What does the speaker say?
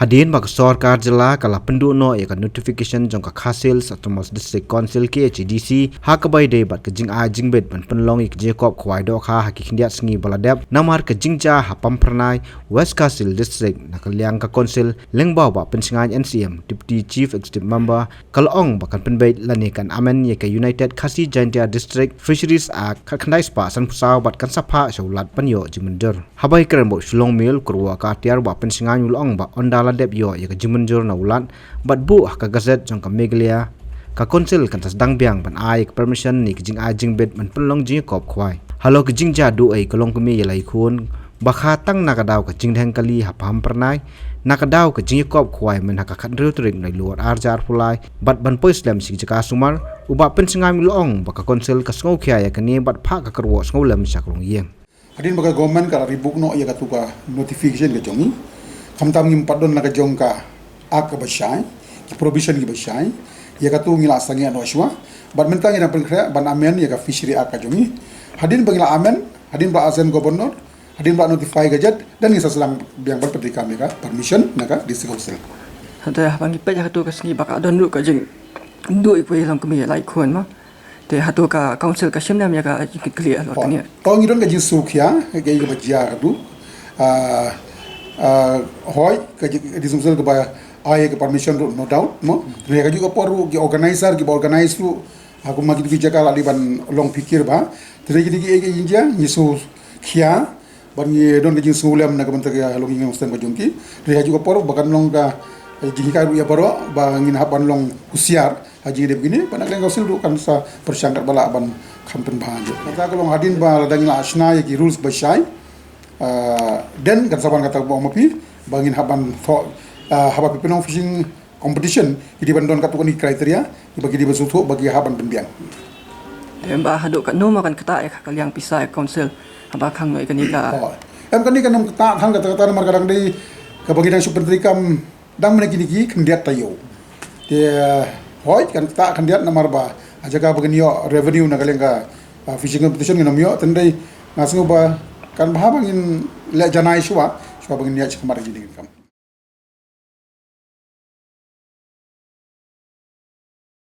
Hadin bak sarkar jela kala penduno ya notification jongka khasil Satramos District Council ke HDC hakabai de bat ke jing a jing bet ban penlong ik Jacob khwai do kha haki khindiat sngi baladep namar ke jingja hapam pranai West Castle District nakaliang ka council lengbaw ba pensingan NCM Deputy Chief Executive Member kalong bakan penbait lani kan amen ya ke United Khasi Jaintia District Fisheries Act khandai spa san pusaw bat kan sapha shaulat panyo jimendur habai keren bo shulong mil kurwa ka tiar ba pensingan ulong ba ondala dep yo ya jimenjur na ulat bat bu ka gazet jong ka meglia ka council kan tas dang biang ban ai permission ni jing a jing bet man penlong jing kop khwai halo ke jing ja du ai kolong kumi ya lai khun bakha tang na ka daw ka jing dhang kali hapam pernai na ka daw ka jing kop khwai men ka khat ru tring nai luar arjar pulai bat ban poi slam si jaka sumar uba pensingai milong baka council ka sngo khya ya kani bat pha ka karwo sngo lam sakrong yeng adin baka government ka ribuk no ya ka tu ka notification ka jongi kamtam ngim padon na ka jongka ak ka basai ki provision ki basai ya ka tu ngila sangi ano shwa bat mentang ina penkra ban amen ya ka fishery ak ka jongi hadin bangila amen hadin ba azen governor hadin ba notify gadget dan ngisa selang biang bar petrika mereka permission naka district council hada bangi pe ya tu ka sni baka don lu ka jing du ikwe lang kumi lai khon ma te hatu ka council ka shimna ya ka clear lo tani to ngi don ka jing sukhya ke ga bajia du hoy ka disumsel ke ba ai ke permission no doubt mo re ka juga poru ke organizer ke organize tu aku magi di jaga ali ban long pikir ba tere gidi ke inja nisu khia ban ye don ke sulam na ka ban ta long ngi mustan ba jongki re ka juga poru bakan long ka jingi ka ya baro ba ngin haban long kusiar haji de begini ban ka ngosil du kan sa persangkat bala ban kampen ba kata ka long hadin ba ladang la asna ye ki rules ba shai dan kan saban kata bawa mapi bangin haban haba pipinong fishing competition jadi bandon katu ni kriteria bagi di besutu bagi haban penbiang ba haduk kan no makan kata ya kaliang pisai council haba khang noi kanika em kan ni kan kata hang kata nomor kadang di ke bagi dang supertrikam dang meniki kendiat tayo dia hoy kan kata kendiat nomor ba aja ka bagi yo revenue na kaleng ka fishing competition nginom yo tendai ngasu ba kan bahabangin le janai shwa bangin niat kamar jadi kam